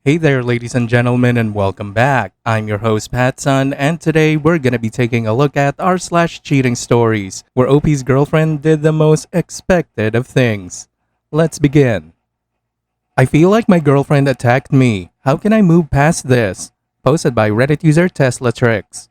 Hey there, ladies and gentlemen, and welcome back. I'm your host, PattSun, and today we're gonna be taking a look at r/cheating stories, where OP's girlfriend did the most expected of things. Let's begin. I feel like my girlfriend attacked me. How can I move past this? Posted by Reddit user Tesla Tricks.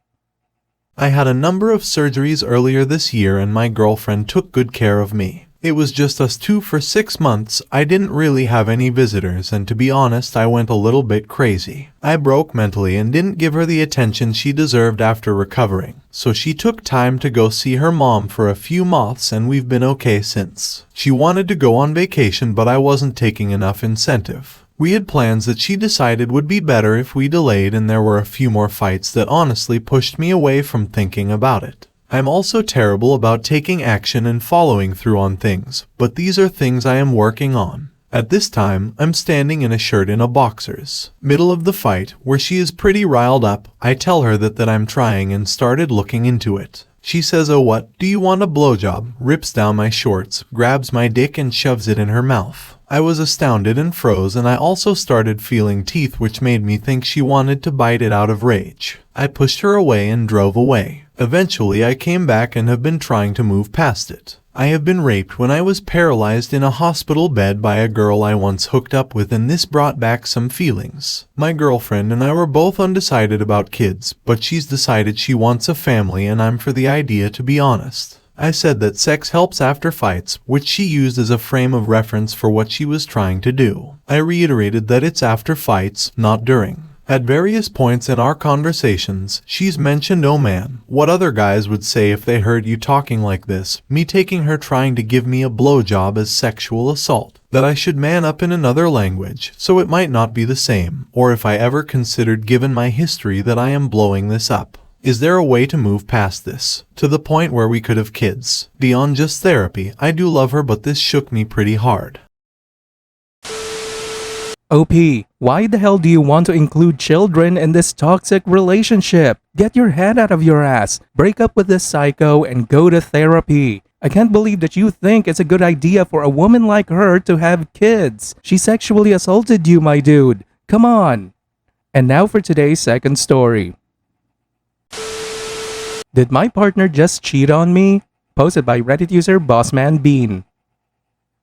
I had a number of surgeries earlier this year and my girlfriend took good care of me. It was just us two for 6 months. I didn't really have any visitors and to be honest I went a little bit crazy. I broke mentally and didn't give her the attention she deserved after recovering. So she took time to go see her mom for a few months and we've been okay since. She wanted to go on vacation but I wasn't taking enough incentive. We had plans that she decided would be better if we delayed and there were a few more fights that honestly pushed me away from thinking about it. I'm also terrible about taking action and following through on things, but these are things I am working on. At this time, I'm standing in a shirt and a boxers. Middle of the fight, where she is pretty riled up, I tell her that I'm trying and started looking into it. She says, "Oh what, do you want a blowjob?" Rips down my shorts, grabs my dick and shoves it in her mouth. I was astounded and froze and I also started feeling teeth which made me think she wanted to bite it out of rage. I pushed her away and drove away. Eventually I came back and have been trying to move past it. I have been raped when I was paralyzed in a hospital bed by a girl I once hooked up with and this brought back some feelings. My girlfriend and I were both undecided about kids, but she's decided she wants a family and I'm for the idea to be honest. I said that sex helps after fights, which she used as a frame of reference for what she was trying to do. I reiterated that it's after fights, not during. At various points in our conversations, she's mentioned, "Oh man, what other guys would say if they heard you talking like this," me taking her trying to give me a blowjob as sexual assault, that I should man up in another language, so it might not be the same, or if I ever considered given my history that I am blowing this up. Is there a way to move past this, to the point where we could have kids? Beyond just therapy, I do love her but this shook me pretty hard. OP, why the hell do you want to include children in this toxic relationship? Get your head out of your ass, break up with this psycho, and go to therapy. I can't believe that you think it's a good idea for a woman like her to have kids. She sexually assaulted you, my dude. Come on. And now for today's second story. Did my partner just cheat on me? Posted by Reddit user BossmanBean.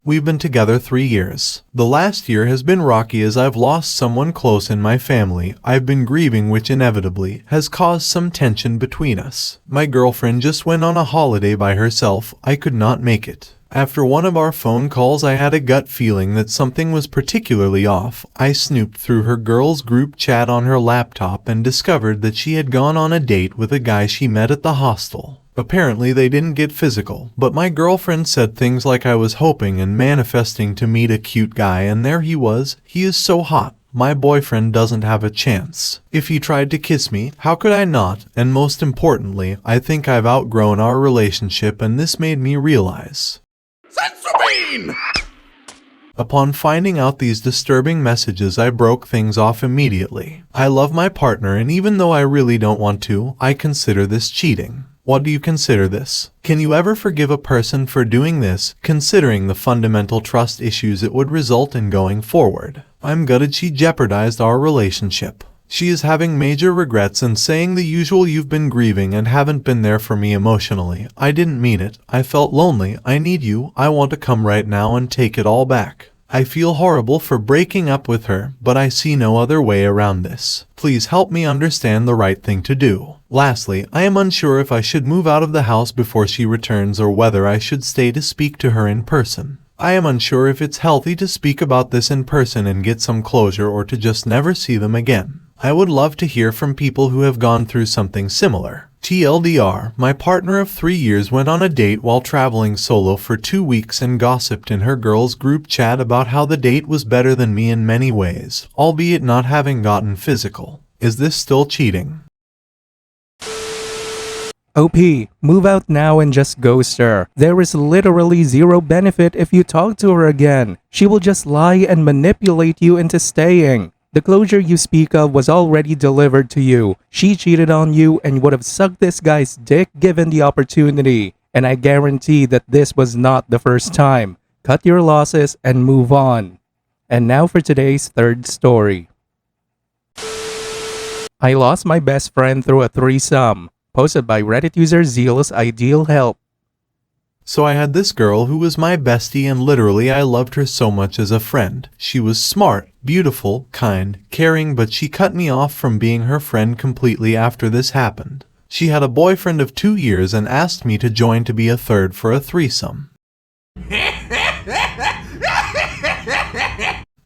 We've been together 3 years. The last year has been rocky as I've lost someone close in my family. I've been grieving which inevitably has caused some tension between us. My girlfriend just went on a holiday by herself. I could not make it. After one of our phone calls I had a gut feeling that something was particularly off. I snooped through her girls' group chat on her laptop and discovered that she had gone on a date with a guy she met at the hostel. Apparently they didn't get physical, but my girlfriend said things like I was hoping and manifesting to meet a cute guy and there he was. He is so hot. My boyfriend doesn't have a chance. If he tried to kiss me, how could I not? And most importantly, I think I've outgrown our relationship and this made me realize. Upon finding out these disturbing messages, I broke things off immediately. I love my partner and even though I really don't want to, I consider this cheating. What do you consider this? Can you ever forgive a person for doing this, considering the fundamental trust issues it would result in going forward? I'm gutted she jeopardized our relationship. She is having major regrets and saying the usual "you've been grieving and haven't been there for me emotionally." I didn't mean it. I felt lonely. I need you. I want to come right now and take it all back. I feel horrible for breaking up with her, but I see no other way around this. Please help me understand the right thing to do. Lastly, I am unsure if I should move out of the house before she returns or whether I should stay to speak to her in person. I am unsure if it's healthy to speak about this in person and get some closure or to just never see them again. I would love to hear from people who have gone through something similar. TLDR, my partner of 3 years went on a date while traveling solo for 2 weeks and gossiped in her girls' group chat about how the date was better than me in many ways, albeit not having gotten physical. Is this still cheating? OP, move out now and just ghost her. There is literally zero benefit if you talk to her again. She will just lie and manipulate you into staying. The closure you speak of was already delivered to you. She cheated on you and would have sucked this guy's dick given the opportunity. And I guarantee that this was not the first time. Cut your losses and move on. And now for today's third story. I lost my best friend through a threesome. Posted by Reddit user Zealous Ideal Help. So I had this girl who was my bestie and literally I loved her so much as a friend. She was smart, beautiful, kind, caring, but she cut me off from being her friend completely after this happened. She had a boyfriend of 2 years and asked me to join to be a third for a threesome.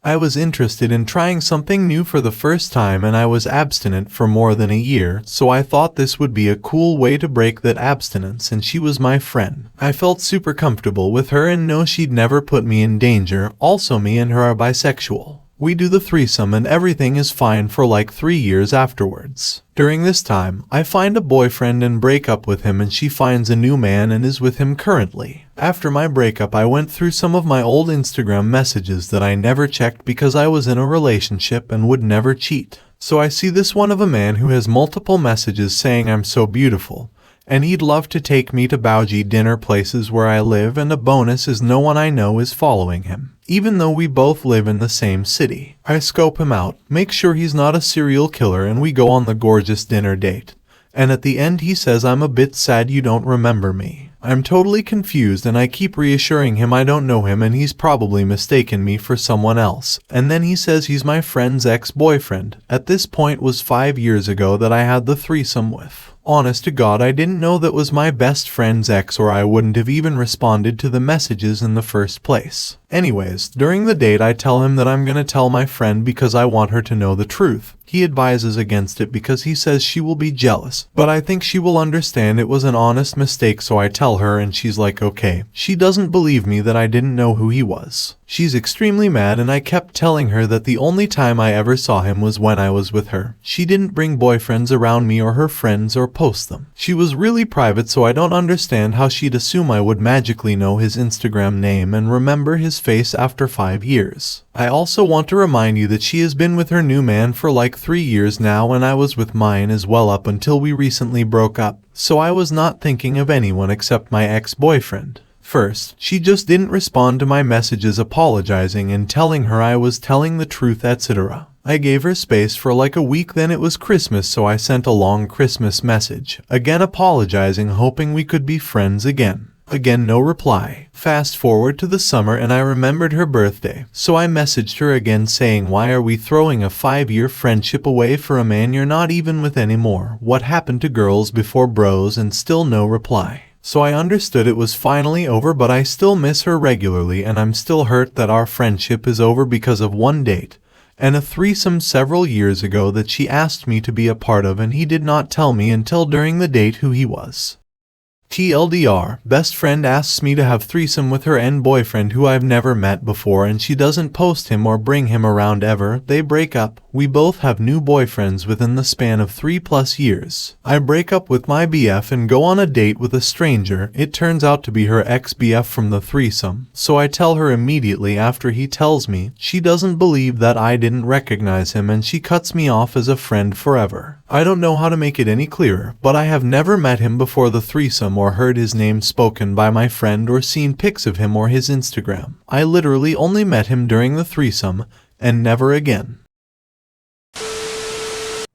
I was interested in trying something new for the first time and I was abstinent for more than a year, so I thought this would be a cool way to break that abstinence, and she was my friend. I felt super comfortable with her and know she'd never put me in danger. Also, me and her are bisexual. We do the threesome and everything is fine for like 3 years afterwards. During this time, I find a boyfriend and break up with him, and she finds a new man and is with him currently. After my breakup, I went through some of my old Instagram messages that I never checked because I was in a relationship and would never cheat. So I see this one of a man who has multiple messages saying I'm so beautiful, and he'd love to take me to bougie dinner places where I live, and a bonus is no one I know is following him, even though we both live in the same city. I scope him out, make sure he's not a serial killer, and we go on the gorgeous dinner date. And at the end he says I'm a bit sad you don't remember me. I'm totally confused and I keep reassuring him I don't know him and he's probably mistaken me for someone else. And then he says he's my friend's ex-boyfriend. At this point was 5 years ago that I had the threesome with. Honest to God, I didn't know that was my best friend's ex, or I wouldn't have even responded to the messages in the first place. Anyways, during the date I tell him that I'm gonna tell my friend because I want her to know the truth. He advises against it because he says she will be jealous, but I think she will understand it was an honest mistake, so I tell her and she's like okay. She doesn't believe me that I didn't know who he was. She's extremely mad and I kept telling her that the only time I ever saw him was when I was with her. She didn't bring boyfriends around me or her friends or post them. She was really private, so I don't understand how she'd assume I would magically know his Instagram name and remember his face after 5 years. I also want to remind you that she has been with her new man for like 3 years now, and I was with mine as well up until we recently broke up, so I was not thinking of anyone except my ex-boyfriend. First, she just didn't respond to my messages apologizing and telling her I was telling the truth, etc. I gave her space for like a week, then it was Christmas, so I sent a long Christmas message, again apologizing, hoping we could be friends again. Again, no reply. Fast forward to the summer and I remembered her birthday, so I messaged her again saying, why are we throwing a 5-year friendship away for a man you're not even with anymore? What happened to girls before bros? And still no reply. So I understood it was finally over, but I still miss her regularly and I'm still hurt that our friendship is over because of one date and a threesome several years ago that she asked me to be a part of, and he did not tell me until during the date who he was. TLDR, best friend asks me to have threesome with her boyfriend who I've never met before, and she doesn't post him or bring him around ever. They break up. We both have new boyfriends within the span of 3+ years. I break up with my BF and go on a date with a stranger. It turns out to be her ex-BF from the threesome, so I tell her immediately after he tells me. She doesn't believe that I didn't recognize him and she cuts me off as a friend forever. I don't know how to make it any clearer, but I have never met him before the threesome or heard his name spoken by my friend or seen pics of him or his Instagram. I literally only met him during the threesome and never again.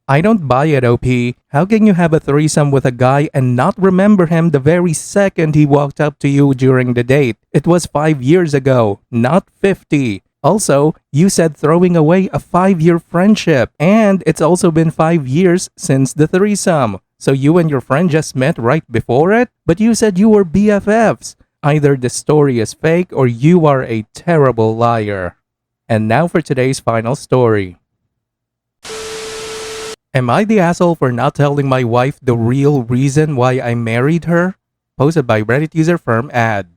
I don't buy it, OP. How can you have a threesome with a guy and not remember him the very second he walked up to you during the date? It was 5 years ago, not 50. Also, you said throwing away a 5-year friendship, and it's also been 5 years since the threesome. So you and your friend just met right before it? But you said you were BFFs. Either the story is fake or you are a terrible liar. And now for today's final story. Am I the asshole for not telling my wife the real reason why I married her? Posted by Reddit user Firm Ad.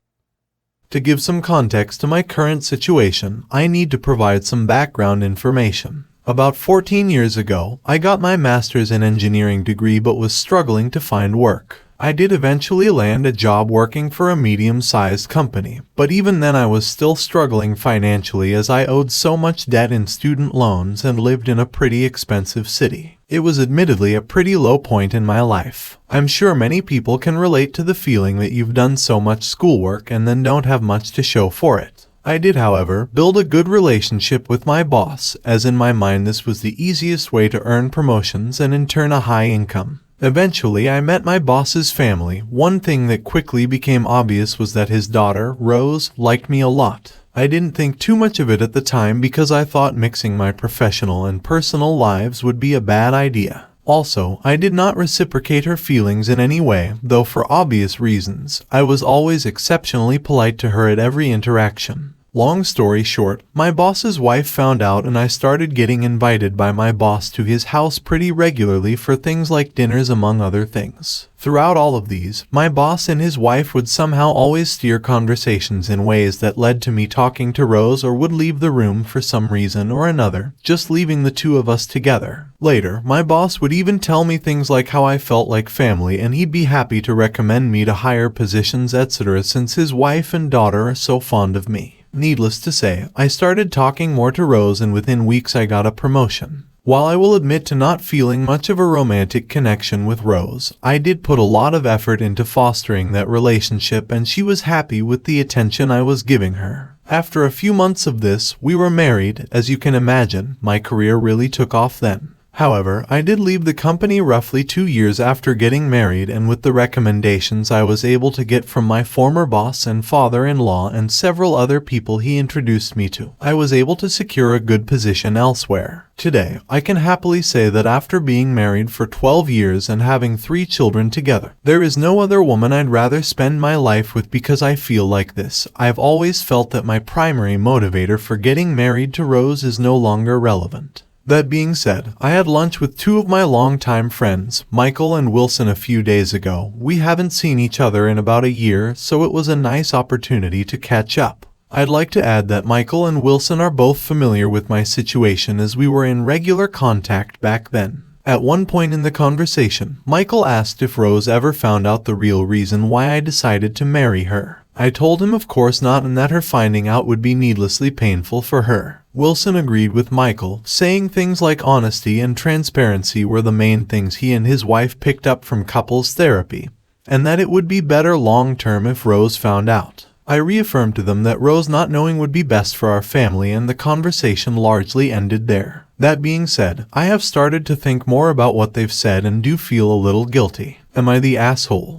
To give some context to my current situation, I need to provide some background information. About 14 years ago, I got my master's in engineering degree but was struggling to find work. I did eventually land a job working for a medium-sized company, but even then I was still struggling financially as I owed so much debt in student loans and lived in a pretty expensive city. It was admittedly a pretty low point in my life. I'm sure many people can relate to the feeling that you've done so much schoolwork and then don't have much to show for it. I did, however, build a good relationship with my boss, as in my mind this was the easiest way to earn promotions and in turn a high income. Eventually, I met my boss's family. One thing that quickly became obvious was that his daughter, Rose, liked me a lot. I didn't think too much of it at the time because I thought mixing my professional and personal lives would be a bad idea. Also, I did not reciprocate her feelings in any way, though for obvious reasons. I was always exceptionally polite to her at every interaction. Long story short, my boss's wife found out and I started getting invited by my boss to his house pretty regularly for things like dinners among other things. Throughout all of these, my boss and his wife would somehow always steer conversations in ways that led to me talking to Rose or would leave the room for some reason or another, just leaving the two of us together. Later, my boss would even tell me things like how I felt like family and he'd be happy to recommend me to higher positions, etc. since his wife and daughter are so fond of me. Needless to say, I started talking more to Rose and within weeks I got a promotion. While I will admit to not feeling much of a romantic connection with Rose, I did put a lot of effort into fostering that relationship and she was happy with the attention I was giving her. After a few months of this, we were married. As you can imagine, my career really took off then. However, I did leave the company roughly 2 years after getting married, and with the recommendations I was able to get from my former boss and father-in-law and several other people he introduced me to, I was able to secure a good position elsewhere. Today, I can happily say that after being married for 12 years and having 3 children together, there is no other woman I'd rather spend my life with because I feel like this. I've always felt that my primary motivator for getting married to Rose is no longer relevant. That being said, I had lunch with 2 of my longtime friends, Michael and Wilson, a few days ago. We haven't seen each other in about a year, so it was a nice opportunity to catch up. I'd like to add that Michael and Wilson are both familiar with my situation as we were in regular contact back then. At one point in the conversation, Michael asked if Rose ever found out the real reason why I decided to marry her. I told him of course not and that her finding out would be needlessly painful for her. Wilson agreed with Michael, saying things like honesty and transparency were the main things he and his wife picked up from couples therapy, and that it would be better long-term if Rose found out. I reaffirmed to them that Rose not knowing would be best for our family, and the conversation largely ended there. That being said, I have started to think more about what they've said and do feel a little guilty. Am I the asshole?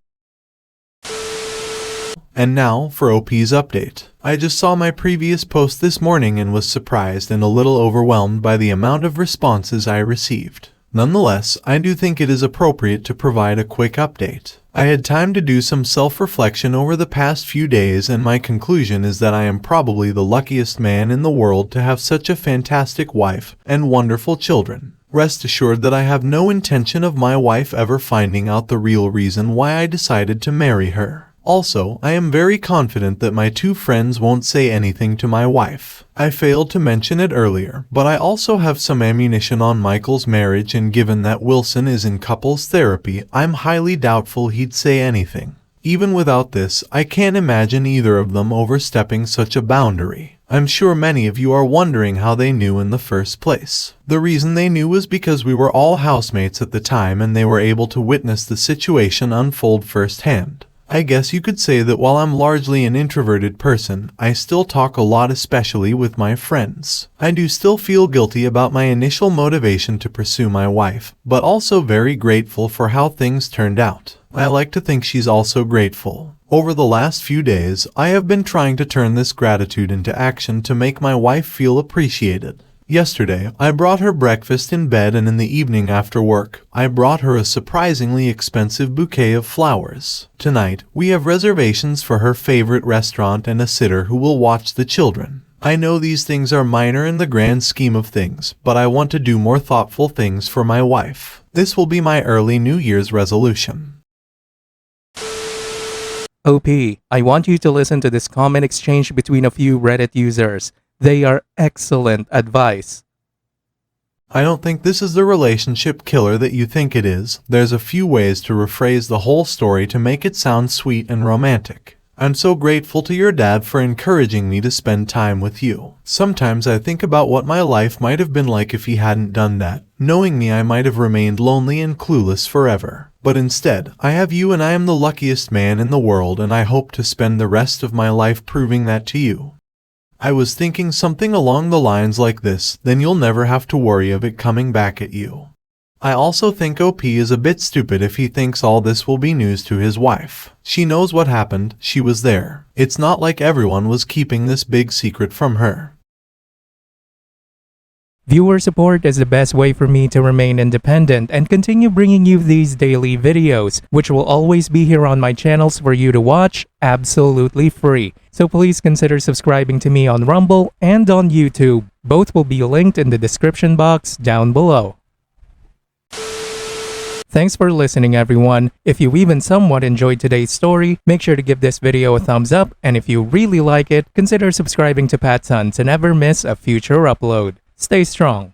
And now for OP's update. I just saw my previous post this morning and was surprised and a little overwhelmed by the amount of responses I received. Nonetheless, I do think it is appropriate to provide a quick update. I had time to do some self-reflection over the past few days, and my conclusion is that I am probably the luckiest man in the world to have such a fantastic wife and wonderful children. Rest assured that I have no intention of my wife ever finding out the real reason why I decided to marry her. Also, I am very confident that my 2 friends won't say anything to my wife. I failed to mention it earlier, but I also have some ammunition on Michael's marriage, and given that Wilson is in couples therapy, I'm highly doubtful he'd say anything. Even without this, I can't imagine either of them overstepping such a boundary. I'm sure many of you are wondering how they knew in the first place. The reason they knew was because we were all housemates at the time and they were able to witness the situation unfold firsthand. I guess you could say that while I'm largely an introverted person, I still talk a lot, especially with my friends. I do still feel guilty about my initial motivation to pursue my wife, but also very grateful for how things turned out. I like to think she's also grateful. Over the last few days, I have been trying to turn this gratitude into action to make my wife feel appreciated. Yesterday, I brought her breakfast in bed, and in the evening after work, I brought her a surprisingly expensive bouquet of flowers. Tonight, we have reservations for her favorite restaurant and a sitter who will watch the children. I know these things are minor in the grand scheme of things, but I want to do more thoughtful things for my wife. This will be my early New Year's resolution. OP, I want you to listen to this comment exchange between a few Reddit users. They are excellent advice. I don't think this is the relationship killer that you think it is. There's a few ways to rephrase the whole story to make it sound sweet and romantic. I'm so grateful to your dad for encouraging me to spend time with you. Sometimes I think about what my life might have been like if he hadn't done that. Knowing me, I might have remained lonely and clueless forever. But instead, I have you, and I am the luckiest man in the world, and I hope to spend the rest of my life proving that to you. I was thinking something along the lines like this, then you'll never have to worry of it coming back at you. I also think OP is a bit stupid if he thinks all this will be news to his wife. She knows what happened, she was there. It's not like everyone was keeping this big secret from her. Viewer support is the best way for me to remain independent and continue bringing you these daily videos, which will always be here on my channels for you to watch absolutely free. So please consider subscribing to me on Rumble and on YouTube. Both will be linked in the description box down below. Thanks for listening, everyone. If you even somewhat enjoyed today's story, make sure to give this video a thumbs up, and if you really like it, consider subscribing to PattSun to never miss a future upload. Stay strong.